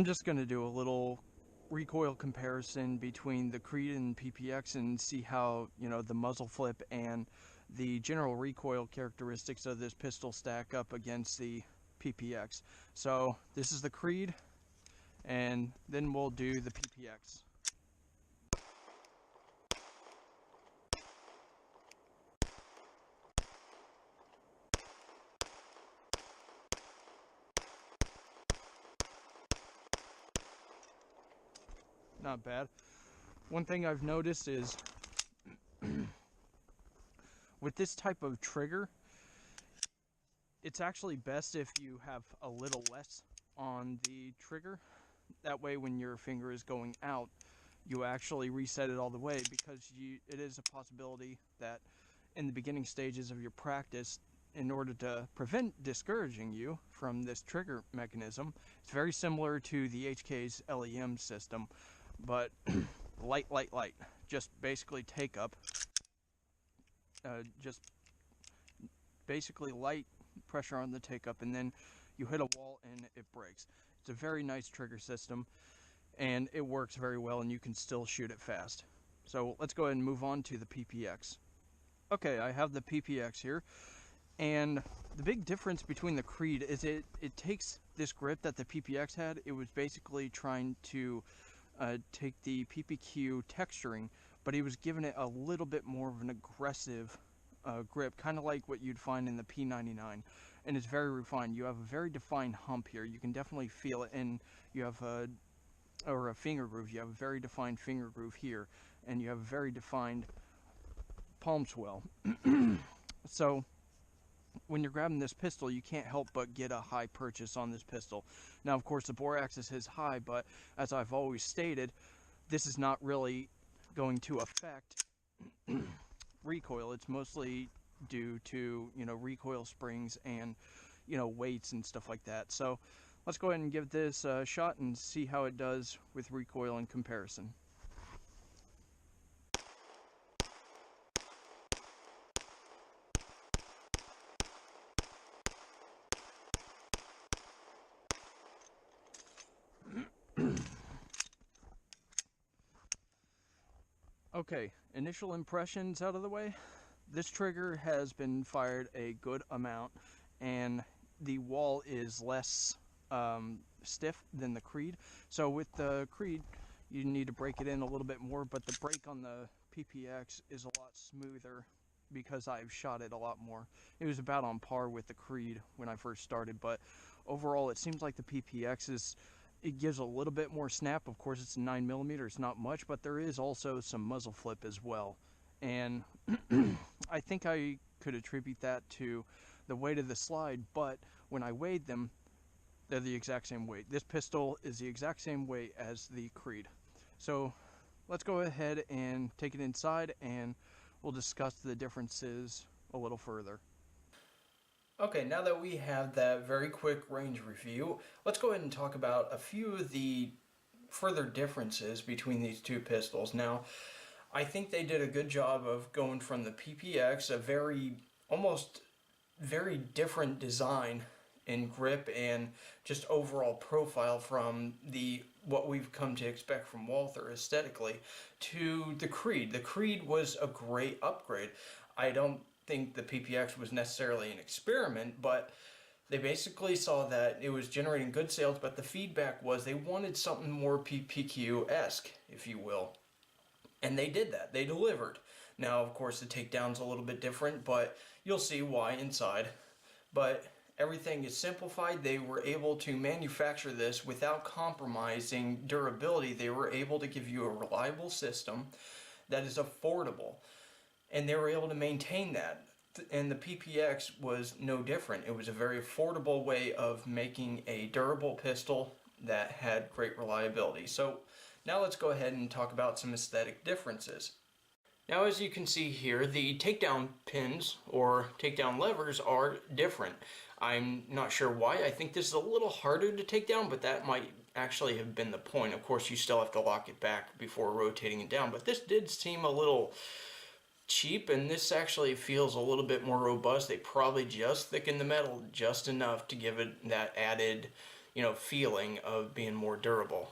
I'm just going to do a little recoil comparison between the Creed and PPX and see how, the muzzle flip and the general recoil characteristics of this pistol stack up against the PPX. So this is the Creed, and then we'll do the PPX. Not bad. One thing I've noticed is with this type of trigger, it's actually best if you have a little less on the trigger. That way when your finger is going out, you actually reset it all the way, because it is a possibility that in the beginning stages of your practice, in order to prevent discouraging you from this trigger mechanism, it's very similar to the HK's LEM system, but light. Just basically take up. Just basically light pressure on the take up, and then you hit a wall and it breaks. It's a very nice trigger system, and it works very well, and you can still shoot it fast. So let's go ahead and move on to the PPX. Okay, I have the PPX here, and the big difference between the Creed is it takes this grip that the PPX had. It was basically trying to take the PPQ texturing, but he was giving it a little bit more of an aggressive grip, kind of like what you'd find in the P99, and it's very refined. You have a very defined hump here. You can definitely feel it, and you have a finger groove. You have a very defined finger groove here, and you have a very defined palm swell. So when you're grabbing this pistol, you can't help but get a high purchase on this pistol. Now, of course, the bore axis is high, but as I've always stated, this is not really going to affect recoil. It's mostly due to, recoil springs and, weights and stuff like that. So let's go ahead and give this a shot and see how it does with recoil in comparison. Okay, initial impressions out of the way. This trigger has been fired a good amount, and the wall is less stiff than the Creed. So with the Creed, you need to break it in a little bit more, but the break on the PPX is a lot smoother because I've shot it a lot more. It was about on par with the Creed when I first started, but overall it seems like the PPX it gives a little bit more snap. Of course, it's a 9mm, it's not much, but there is also some muzzle flip as well. And I think I could attribute that to the weight of the slide, but when I weighed them, they're the exact same weight. This pistol is the exact same weight as the Creed. So let's go ahead and take it inside, and we'll discuss the differences a little further. Okay, now that we have that very quick range review, let's go ahead and talk about a few of the further differences between these two pistols. Now, I think they did a good job of going from the PPX, almost very different design in grip and just overall profile from what we've come to expect from Walther aesthetically, to the Creed. The Creed was a great upgrade. I don't think the PPX was necessarily an experiment, but they basically saw that it was generating good sales, but the feedback was they wanted something more PPQ-esque, if you will. And they did that. They delivered. Now, of course, the takedown's a little bit different, but you'll see why inside. But everything is simplified. They were able to manufacture this without compromising durability. They were able to give you a reliable system that is affordable, and they were able to maintain that. And the PPX was no different. It was a very affordable way of making a durable pistol that had great reliability. So now let's go ahead and talk about some aesthetic differences. Now, as you can see here, the takedown pins or takedown levers are different. I'm not sure why. I think this is a little harder to take down, but that might actually have been the point. Of course, you still have to lock it back before rotating it down, but this did seem a little cheap, and this actually feels a little bit more robust. They probably just thickened the metal just enough to give it that added, feeling of being more durable.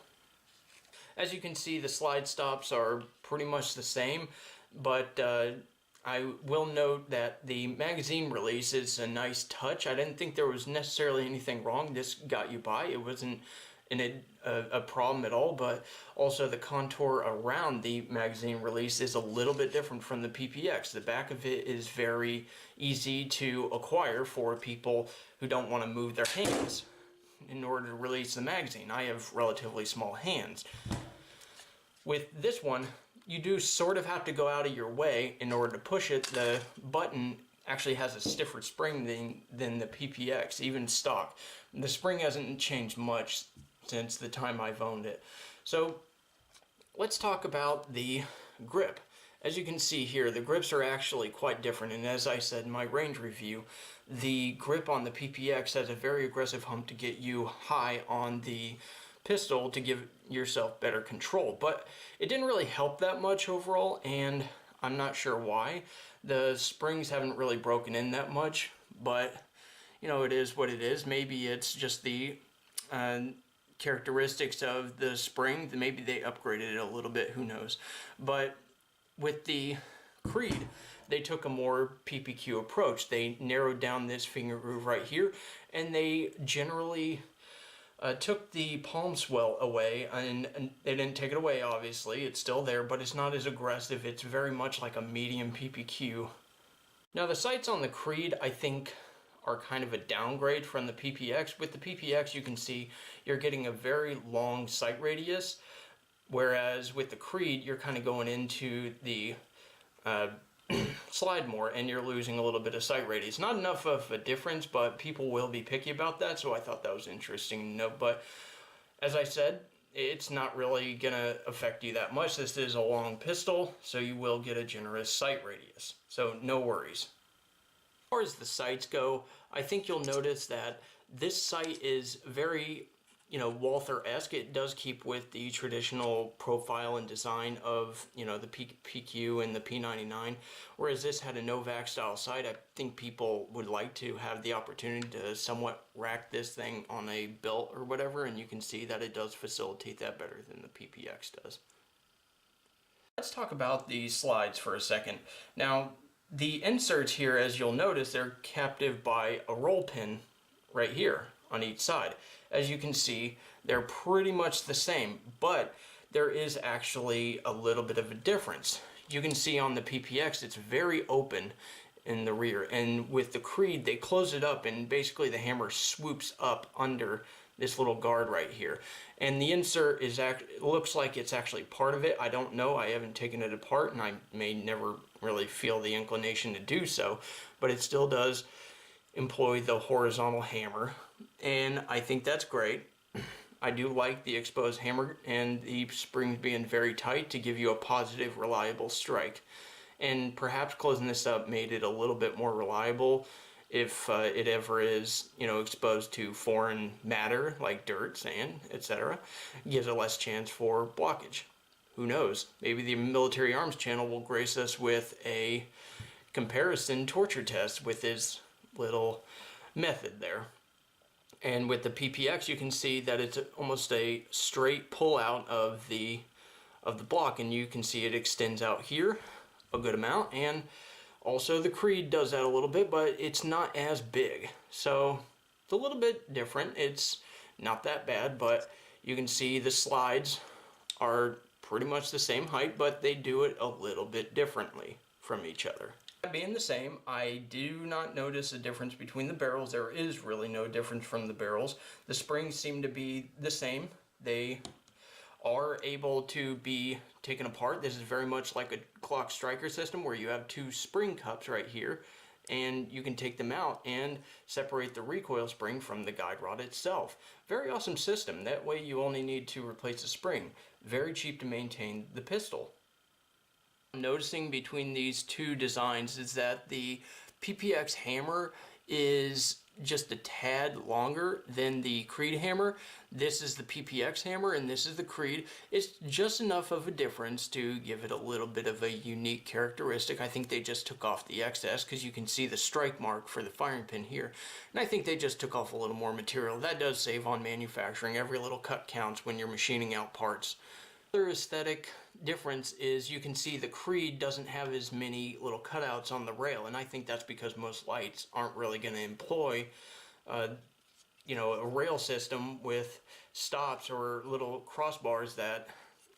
As you can see, the slide stops are pretty much the same, but I will note that the magazine release is a nice touch. I didn't think there was necessarily anything wrong. This got you by. It wasn't a problem at all, but also the contour around the magazine release is a little bit different from the PPX. The back of it is very easy to acquire for people who don't want to move their hands in order to release the magazine. I have relatively small hands. With this one, you do sort of have to go out of your way in order to push it. The button actually has a stiffer spring than the PPX, even stock. The spring hasn't changed much since the time I've owned it. So let's talk about the grip. As you can see here, the grips are actually quite different, and as I said in my range review, the grip on the PPX has a very aggressive hump to get you high on the pistol to give yourself better control, but it didn't really help that much overall, and I'm not sure why. The springs haven't really broken in that much, but it is what it is. Maybe it's just the characteristics of the spring. Maybe they upgraded it a little bit, who knows. But with the Creed, they took a more PPQ approach. They narrowed down this finger groove right here, and they generally took the palm swell away, and they didn't take it away, obviously. It's still there, but it's not as aggressive. It's very much like a medium PPQ. Now, the sights on the Creed, I think, are kind of a downgrade from the PPX. With the PPX, you can see you're getting a very long sight radius, whereas with the Creed, you're kind of going into the slide more and you're losing a little bit of sight radius. Not enough of a difference, but people will be picky about that, so I thought that was interesting to note. But as I said, it's not really going to affect you that much. This is a long pistol, so you will get a generous sight radius, so no worries. As far as the sights go, I think you'll notice that this sight is very Walther-esque. It does keep with the traditional profile and design of, the PQ and the P99, whereas this had a Novak style sight. I think people would like to have the opportunity to somewhat rack this thing on a belt or whatever, and you can see that it does facilitate that better than the PPX does. Let's talk about the slides for a second. Now, the inserts here, as you'll notice, they're captive by a roll pin right here on each side. As you can see, they're pretty much the same, but there is actually a little bit of a difference. You can see on the PPX, it's very open in the rear, and with the Creed, they close it up, and basically the hammer swoops up under this little guard right here. And the insert looks like it's actually part of it. I don't know, I haven't taken it apart, and I may never really feel the inclination to do so, but it still does employ the horizontal hammer, and I think that's great. I do like the exposed hammer and the springs being very tight to give you a positive, reliable strike. And perhaps closing this up made it a little bit more reliable if it ever is, exposed to foreign matter like dirt, sand, etc. Gives a less chance for blockage. Who knows? Maybe the Military Arms channel will grace us with a comparison torture test with his little method there. And with the PPX, you can see that it's almost a straight pull out of the block, and you can see it extends out here a good amount, and also the Creed does that a little bit, but it's not as big. So it's a little bit different. It's not that bad, but you can see the slides are pretty much the same height, but they do it a little bit differently from each other. Being the same, I do not notice a difference between the barrels. There is really no difference from the barrels. The springs seem to be the same. They are able to be taken apart. This is very much like a clock striker system where you have two spring cups right here, and you can take them out and separate the recoil spring from the guide rod itself. Very awesome system. That way you only need to replace the spring. Very cheap to maintain the pistol. Noticing between these two designs is that the PPX hammer is just a tad longer than the Creed hammer. This is the PPX hammer and this is the Creed. It's just enough of a difference to give it a little bit of a unique characteristic. I think they just took off the excess because you can see the strike mark for the firing pin here. And I think they just took off a little more material. That does save on manufacturing. Every little cut counts when you're machining out parts. Another aesthetic difference is you can see the Creed doesn't have as many little cutouts on the rail, and I think that's because most lights aren't really going to employ a rail system with stops or little crossbars that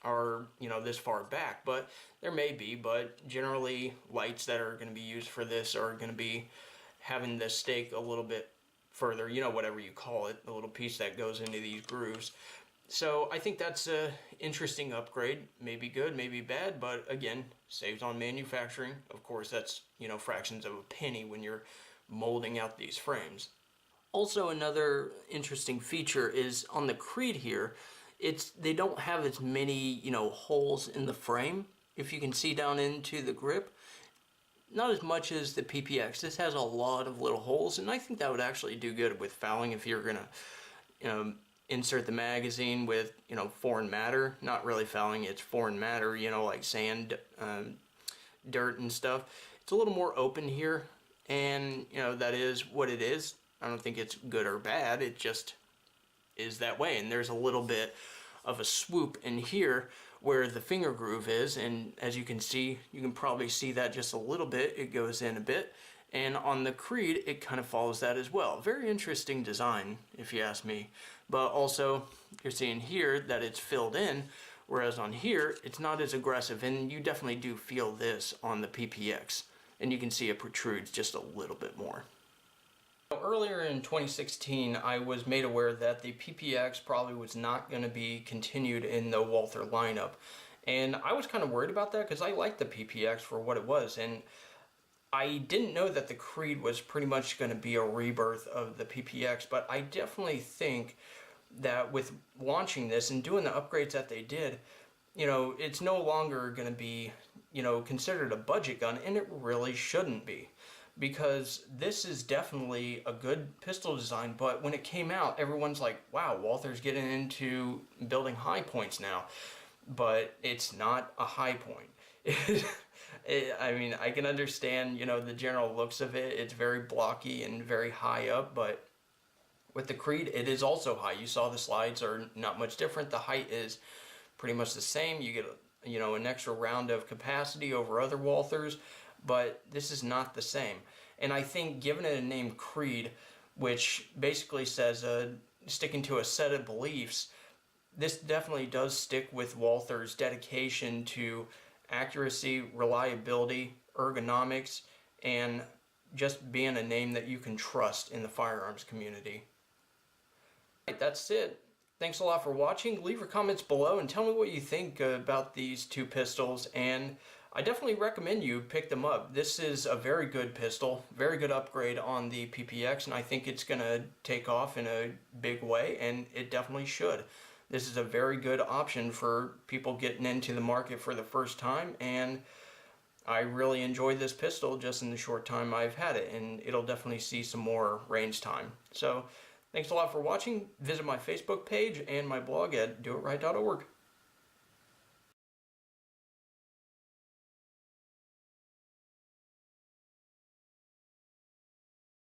are this far back. But there may be, but generally lights that are going to be used for this are going to be having the stake a little bit further, whatever you call it, the little piece that goes into these grooves. So I think that's an interesting upgrade. Maybe good, maybe bad, but again, saves on manufacturing. Of course, that's fractions of a penny when you're molding out these frames. Also, another interesting feature is on the Creed here, they don't have as many holes in the frame. If you can see down into the grip, not as much as the PPX. This has a lot of little holes, and I think that would actually do good with fouling if you're gonna insert the magazine with foreign matter. Not really fouling, it's foreign matter, like sand, dirt and stuff. It's a little more open here, and that is what it is. I don't think it's good or bad, it just is that way. And there's a little bit of a swoop in here where the finger groove is, and as you can see, you can probably see that just a little bit. It goes in a bit, and on the Creed it kind of follows that as well. Very interesting design if you ask me. But also you're seeing here that it's filled in, whereas on here it's not as aggressive, and you definitely do feel this on the PPX, and you can see it protrudes just a little bit more. Earlier in 2016, I was made aware that the PPX probably was not going to be continued in the Walther lineup, and I was kind of worried about that because I liked the PPX for what it was, and I didn't know that the Creed was pretty much going to be a rebirth of the PPX. But I definitely think that with launching this and doing the upgrades that they did, it's no longer going to be considered a budget gun, and it really shouldn't be. Because this is definitely a good pistol design, but when it came out, everyone's like, wow, Walther's getting into building high points now. But it's not a high point. I mean, I can understand, the general looks of it. It's very blocky and very high up, but with the Creed, it is also high. You saw the slides are not much different. The height is pretty much the same. You get, an extra round of capacity over other Walthers, but this is not the same. And I think giving it a name Creed, which basically says sticking to a set of beliefs, this definitely does stick with Walther's dedication to accuracy, reliability, ergonomics, and just being a name that you can trust in the firearms community. Right, that's it. Thanks a lot for watching. Leave your comments below and tell me what you think about these two pistols, and I definitely recommend you pick them up. This is a very good pistol, very good upgrade on the PPX, and I think it's going to take off in a big way, and it definitely should. This is a very good option for people getting into the market for the first time, and I really enjoyed this pistol just in the short time I've had it, and it'll definitely see some more range time. So, thanks a lot for watching. Visit my Facebook page and my blog at doitright.org.